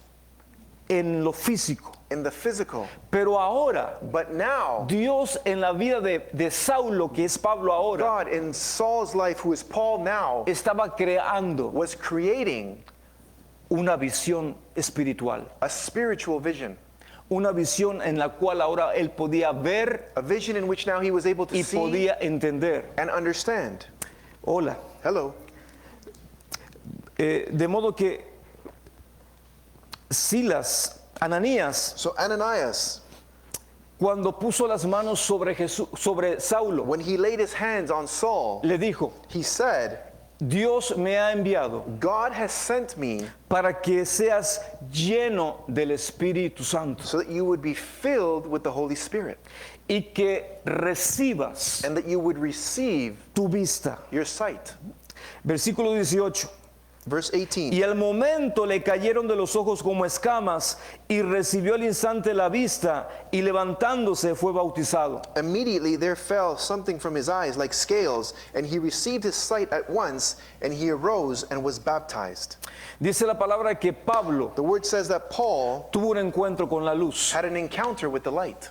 en lo físico. in the physical. Pero ahora, But now, Dios en la vida de Saulo, que es Pablo ahora, God in Saul's life, who is Paul now, estaba creando was creating una visión espiritual. a spiritual vision. Una visión en la cual ahora él podía ver A vision in which now he was able to y see podía entender. and understand. Hola. Hello. De modo que Silas, Ananías, So Ananias, cuando puso las manos sobre Jesús, sobre Saulo, when he laid his hands on Saul, le dijo, he said, Dios me ha enviado God has sent me para que seas lleno del Espíritu Santo so that you would be filled with the Holy Spirit y que recibas and that you would receive tu vista. your sight. Versículo 18. Verse 18. Y al momento le cayeron de los ojos como escamas y recibió al instante la vista y levantándose fue bautizado. Immediately there fell something from his eyes like scales, and he received his sight at once, and he arose and was baptized. Dice la palabra que Pablo The word says that Paul tuvo un encuentro con la luz. had an encounter with the light.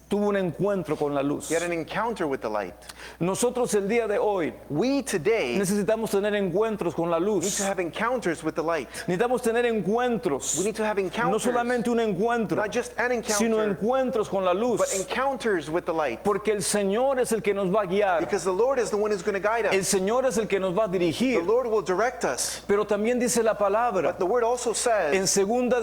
Tuvo un encuentro con la luz. He had an encounter with the light. Nosotros el día de hoy We today necesitamos tener encuentros con la need luz. to have encounters with the light. Necesitamos tener encuentros. We need to have No encounters, solamente un encuentro, not just an sino encounter, encuentros con la luz. but encounters with the light. Porque el Señor es el que nos va a guiar. Because the Lord is the one who's going to guide El us. Señor es el que nos va a The dirigir. Lord will direct us. Pero también dice la palabra But the word also en says segunda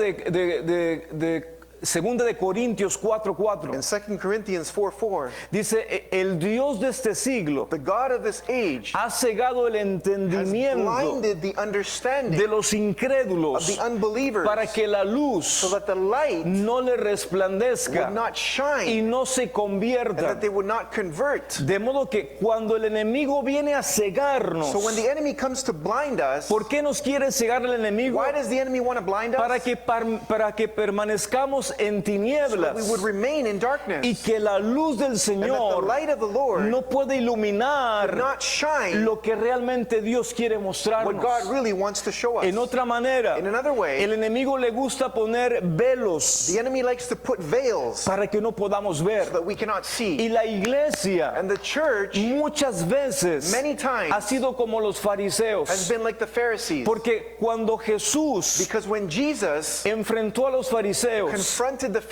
de Corintios 4:4. in 2 Corinthians 4:4, Dice, el Dios de este siglo the God of this age ha cegado el has entendimiento blinded the understanding de los of incrédulos the unbelievers para que la so luz that the light no le would resplandezca not y shine no se and convierta. that they would not convert. De modo que cuando el enemigo viene a cegarnos, So when the enemy comes to blind us, ¿por qué nos quiere cegar el enemigo? why does the enemy want to blind Para us? que permanezcamos en so that tinieblas we would remain in darkness. y que la luz del And that the Señor light of the Lord no puede iluminar not shine lo que realmente Dios quiere what mostrarnos. God really wants to show us. En otra manera, In another way, el enemigo le gusta poner velos the enemy likes to put veils para que no podamos ver. that we cannot see. Y la iglesia And the church muchas veces many times ha sido como los has fariseos. been like the Pharisees. Porque cuando Jesús Because when Jesus enfrentó a los fariseos, confronted the los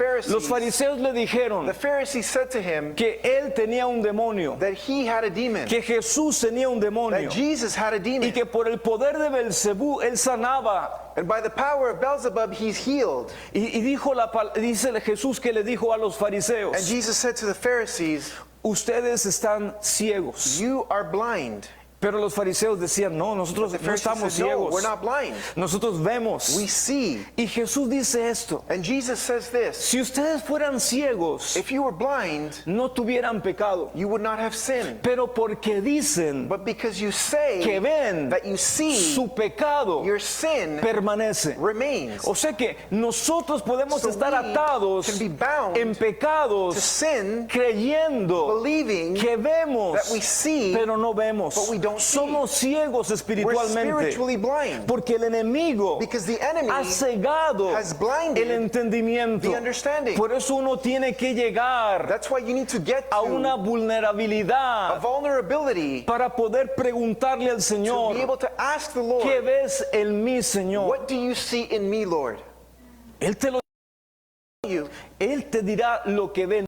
Pharisees, fariseos le dijeron the Pharisees said to him que él tenía un demonio, that he had a demon, que Jesús tenía un demonio that Jesus had a y demon, que por el poder de Belcebú él sanaba. and by the power of Beelzebub he's healed. Y dice Jesús que le dijo a los And fariseos, Jesus said to the Pharisees, ustedes están ciegos. you are blind. Pero los fariseos decían, no, nosotros The no Pharisees estamos said, no, ciegos, we're not blind. nosotros vemos. We see. Y Jesús dice esto, And Jesus says this, si ustedes fueran ciegos, if you were blind, no tuvieran pecado, you would not have sinned. pero porque dicen But because you say que ven, that you see, su pecado your sin permanece. remains. O sea que nosotros podemos So estar we atados can be bound en to pecados, sin, creyendo believing que vemos, that we see, pero no vemos. but we don't see. Somos ciegos we're espiritualmente, spiritually blind. porque el enemigo Because the enemy ha cegado has blinded el entendimiento. the understanding. Por eso uno tiene que llegar That's why you need to get a una to a vulnerabilidad vulnerability para poder preguntarle al to Señor, be able to ask the ¿qué Lord, ves en mí, Señor? what do you see in me, Lord? Él te lo You Él te dirá lo que ve.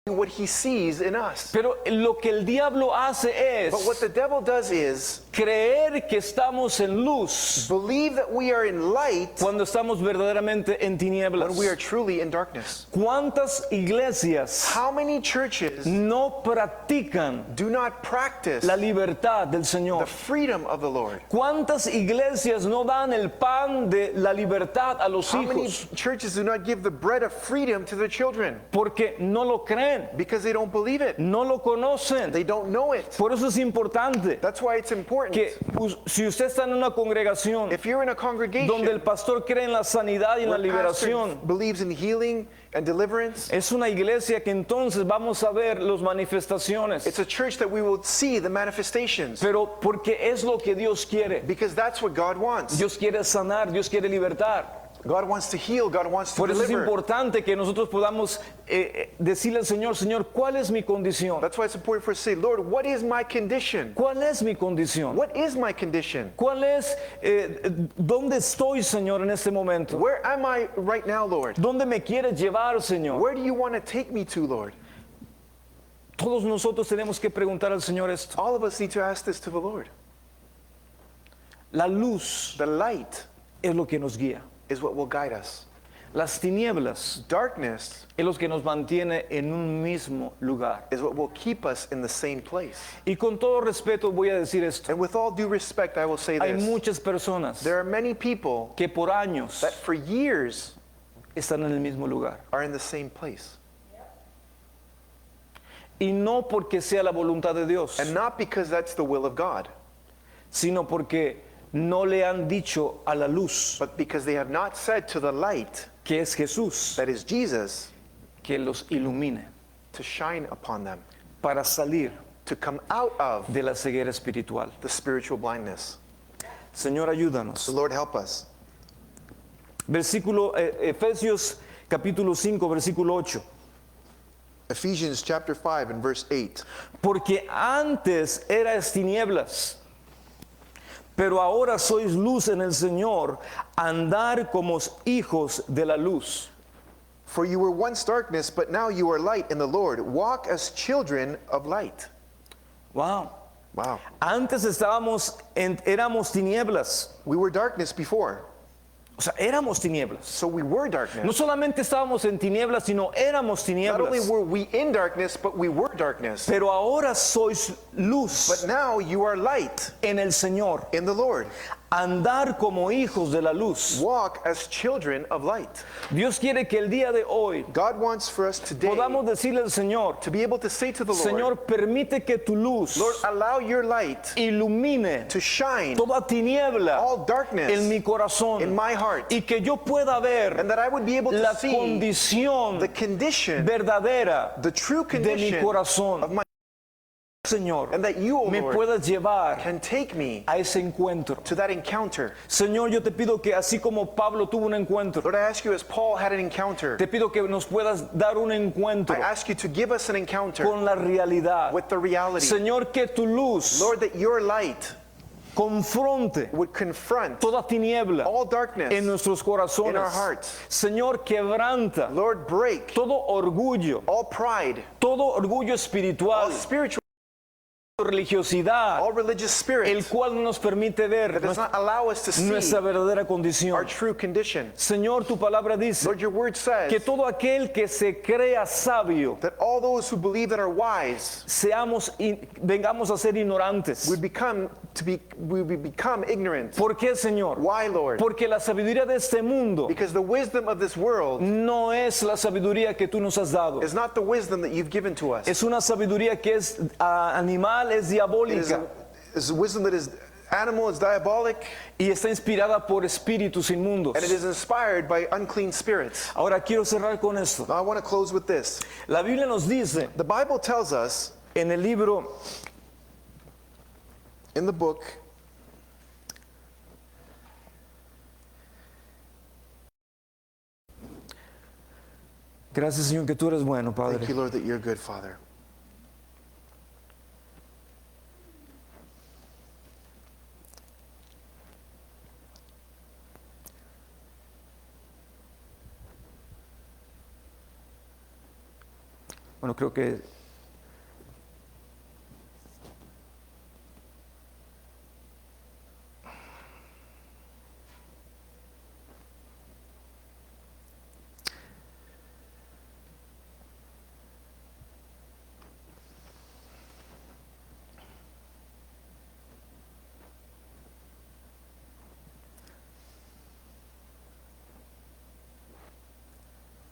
what he sees in us. Pero lo que el diablo hace es But what the devil does is creer que estamos en luz believe that we are in light cuando estamos verdaderamente en tinieblas. when we are truly in darkness. ¿Cuántas iglesias How many churches no practican do not practice la libertad del the Señor? freedom of the Lord? ¿Cuántas iglesias no dan el pan de la libertad a los How many hijos? churches do not give the bread of freedom to their children? Porque no lo creen, Because they don't believe it. no lo conocen. They don't know it. Por eso es importante That's why it's important. que si usted está en una congregación If you're in a congregation donde el pastor cree en la sanidad y en la where pastor liberación, believes in healing and deliverance, es una iglesia que entonces vamos a ver las manifestaciones, it's a church that we will see the manifestations. pero porque es lo que Dios quiere. Because that's what God wants. Dios quiere sanar, Dios quiere libertar. God wants to heal. God wants to Por eso es deliver. importante que nosotros podamos decirle al Señor, Señor, ¿cuál es mi condición? That's why it's important for us to say, Lord, what is my condition? ¿Cuál es mi condición? What is my condition? ¿Cuál es, dónde estoy, Señor, en este momento? Where am I right now, Lord? ¿Dónde me quieres llevar, Señor? Where do you want to take me to, Lord? Todos nosotros tenemos que preguntar al Señor esto. All of us need to ask this to the Lord. La luz The light es lo que nos guía. is what will guide us. Las tinieblas Darkness es lo que nos mantiene en un mismo lugar. is what will keep us in the same place. Y con todo respeto voy a decir esto. And with all due respect, I will say Hay this. muchas personas There are many people que por años that for years están en el mismo lugar. are in the same place. Y no porque sea la voluntad de Dios, And not because that's the will of God, sino porque no le han dicho a la luz, but because they have not said to the light, que es Jesús, that is Jesus, que los ilumine to shine upon them, para salir to come out of de la ceguera espiritual. the spiritual blindness. Señor, ayúdanos. So Lord, help us. Versículo Efesios capítulo 5, versículo 8. Ephesians chapter 5 and verse 8. Porque antes erais tinieblas, pero ahora sois luz en el Señor, andar como hijos de la luz. For you were once darkness, but now you are light in the Lord. Walk as children of light. Wow. Wow. Antes éramos tinieblas. We were darkness before. O sea, éramos tinieblas. So we were darkness. No solamente estábamos en tinieblas, sino éramos Not only tinieblas. were we in darkness, but we were darkness. Pero ahora sois luz But now you are light en el Señor. in the Lord. andar como hijos de la luz. walk as children of light. Dios quiere que el día de hoy God wants for us today podamos decirle al Señor, to be able to say to the Lord, Señor, permite que tu luz Lord, allow your light ilumine to shine toda tiniebla all darkness en mi corazón in my heart, y que yo pueda ver and that I would be able la to see condición the condition, verdadera the true de mi condition corazón. of my, Señor, and that you, O me Lord, puedas llevar can take me a ese encuentro. to that encounter. Señor, yo te pido que así como Pablo tuvo un encuentro, Lord, I ask you, as Paul had an encounter, te pido que nos puedas dar un encuentro I ask you to give us an encounter con la realidad. with the reality. Señor, que tu luz Lord, that your light confronte would confront toda tiniebla all darkness en nuestros corazones. in our hearts. Señor, quebranta Lord, break todo orgullo, all pride, todo orgullo all espiritual, spiritual, religiosidad, all religious el spirits cual no nos permite ver that does not allow us to see nuestra verdadera our condición. true condition. Señor, tu palabra dice Lord, your word says que todo aquel que se crea sabio, that all those who believe that are wise vengamos a ser ignorantes. would become ignorant. ¿Por qué, Señor? Why, Lord? Porque la sabiduría de este mundo Because the wisdom of this world no es la sabiduría que tú nos has dado. is not the wisdom that you've given to us. Es una sabiduría que es animal, es It diabólica is a wisdom that is animal, is diabolic, y está inspirada por espíritus inmundos. and it is inspired by unclean spirits. Ahora quiero cerrar con esto. Now I want to close with this. La Biblia nos dice The Bible tells us en el libro in the book Gracias, Señor, que tú eres bueno, Thank you, Padre. Lord, that you're good, Father. Bueno, creo que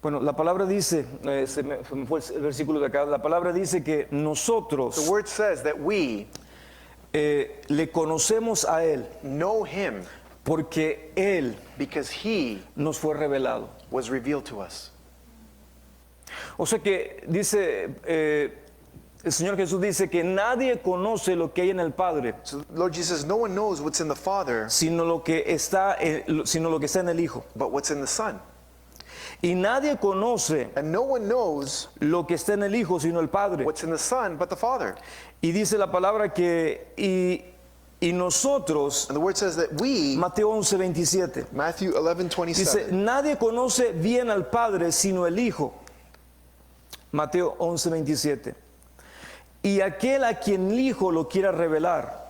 bueno, la palabra dice, se me fue el versículo de acá, la palabra dice que The nosotros word says that we le conocemos a Él know him porque Él because he nos fue revelado. was revealed to us. O sea que dice, el Señor Jesús dice que nadie conoce lo que hay en el Padre, So Lord Jesus says, no one knows what's in the Father sino lo que está en el Hijo. but what's in the Son. Y nadie conoce And no one knows lo que está en el Hijo, sino el Padre. what's in the Son but the Father. Y dice la palabra que, y nosotros, And the word says that we, Mateo 11:27, Matthew 11:27, dice, nadie conoce bien al Padre sino el Hijo. Mateo 11:27. Y aquel a quien el Hijo lo quiera revelar.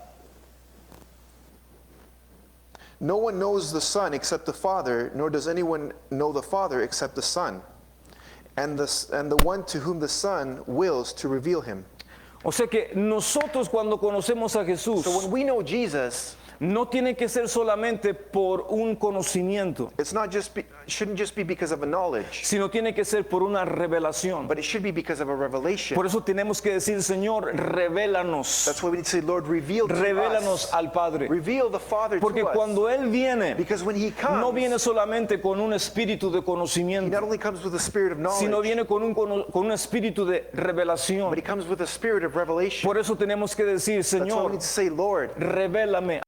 no one knows the Son except the Father, nor does anyone know the Father except the Son, and the one to whom the Son wills to reveal him. O sea que nosotros cuando conocemos a Jesús, So when we know Jesus, no tiene que ser solamente por un conocimiento, it's not shouldn't just be because of a knowledge, sino tiene que ser por una revelación. but it should be because of a revelation. Por eso tenemos que decir, Señor, revélanos, That's why we need to say, Lord, reveal to revélanos us. al Padre. Reveal the Father Porque to us. cuando Él viene, Because when he comes, no viene solamente con un espíritu de he conocimiento, not only comes with a spirit of knowledge, sino viene con un espíritu de but revelación. he comes with a spirit of revelation. Por eso tenemos que decir, That's why we Señor, need to say, Lord, revélame,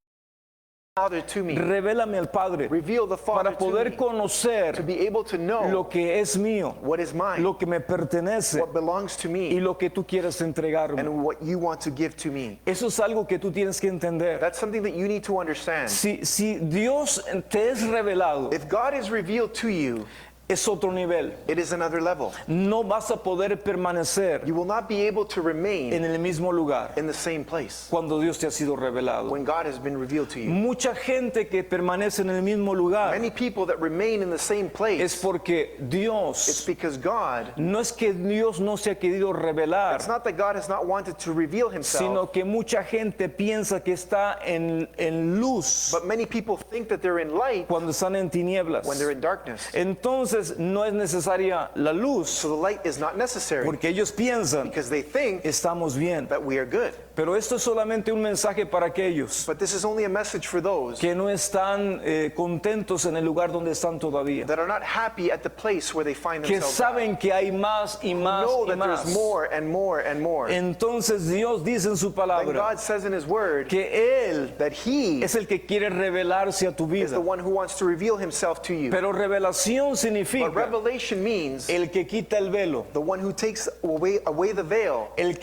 Father to me. revélame al Padre, Reveal the Father para to poder me. To conocer be able to know lo que es mío, what is mine, lo que me pertenece what belongs to y me, lo que tú quieres entregarme. and what you want to give to me. Eso es algo que tú tienes que entender. That's something that you need to understand. Si Dios te es revelado, If God is revealed to you, es otro nivel. It is another level. No vas a poder permanecer You will not be able to remain en el mismo lugar in the same place cuando Dios te ha sido revelado. when God has been revealed to you. Mucha gente que permanece en el mismo lugar Many people that remain in the same place, es porque it's Dios, because God, no es que Dios no se ha querido revelar, it's not that God has not wanted to reveal himself, sino que mucha gente piensa que está en luz but many people think that they're in light cuando están en tinieblas. when they're in darkness. Entonces no es necesaria la luz So the light is not necessary porque ellos piensan because they think estamos bien. that we are good. Pero esto es solamente un mensaje para aquellos But this is only a message for those que no están contentos en el lugar donde están todavía, that are not happy at the place where they find que themselves. saben que hay más y más Know y that más. there's more and more and more. Entonces Dios dice en su Then palabra God says in his word que Él that he es el que quiere revelarse a tu is the vida. one who wants to reveal himself to you. Pero revelación But significa revelation means el que quita el velo, the one who takes away the veil, el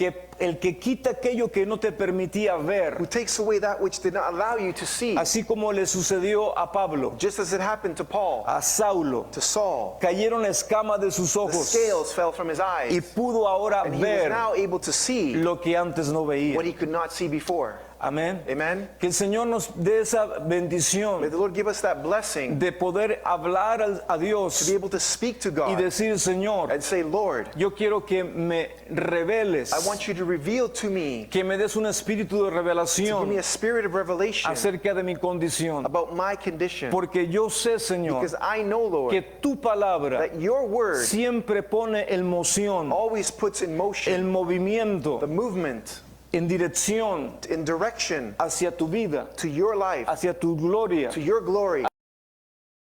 que quita aquello que no te permitía ver, who takes away that which did not allow you to see. así como le sucedió a Pablo, Just as it happened to Paul, a Saulo. to Saul, Cayeron las escamas de sus the ojos scales fell from his eyes, y pudo ahora and he was ver now able to see lo que antes no veía. what he could not see before. Amén. Amen. Que el Señor nos dé esa May bendición the Lord give us that blessing de poder hablar a to be Dios able to speak to y God decir, Señor, and say, Lord, yo quiero que me reveles, I want you to reveal to me, que me des un espíritu de give me revelación a spirit of revelation acerca de mi condición. about my condition. Porque yo sé, Señor, Because I know, Lord, que tu palabra that your word siempre pone en moción, always puts in el motion movimiento the movement en dirección in direction hacia tu vida, to your life, hacia tu gloria, to your glory,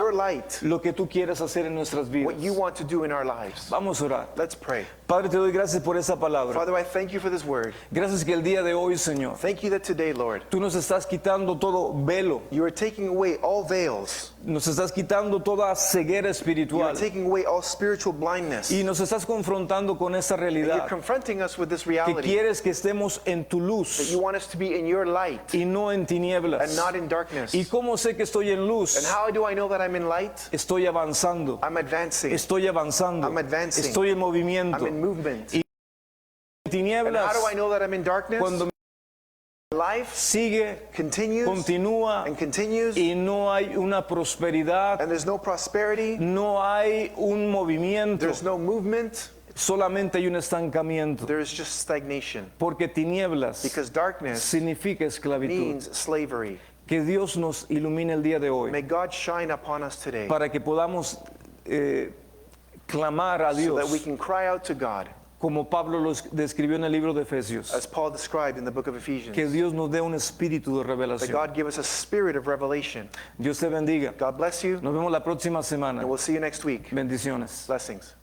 your light, lo que tú quieres hacer en nuestras vidas. what you want to do in our lives. Vamos a orar. Let's pray. Padre, te doy gracias por esa palabra. Father, I thank you for this word. Gracias que el día de hoy, Señor, Thank you that today, Lord, tú nos estás quitando todo velo, you are taking away all veils. nos estás quitando toda ceguera You are espiritual taking away all spiritual blindness. y nos estás confrontando con esa And you're realidad confronting us with this que reality quieres que estemos en tu that luz you want us to be in your light y no en and tinieblas. not in darkness. ¿Y cómo sé que estoy en luz? And how do I know that I'm in light? Estoy avanzando, I'm advancing. estoy avanzando, I'm advancing. estoy en I'm movimiento. in movement. Y And tinieblas, how do I know that I'm in darkness? cuando Life sigue, continues continúa and continues, y no hay una prosperidad, and there's no prosperity, no hay un movimiento, there's no movement, solamente hay un estancamiento. there is just stagnation. Porque tinieblas Because darkness significa esclavitud. means slavery. Que Dios nos ilumine el día de hoy May God shine upon us today para que podamos clamar a so that we Dios can cry out to God, como Pablo lo describió en el libro de Efesios. as Paul described in the book of Que Ephesians. Dios nos dé un espíritu de That revelación. God give us a spirit of revelation. Dios te bendiga. God bless you, Nos vemos la próxima semana. and we'll see you next week. Bendiciones. Blessings.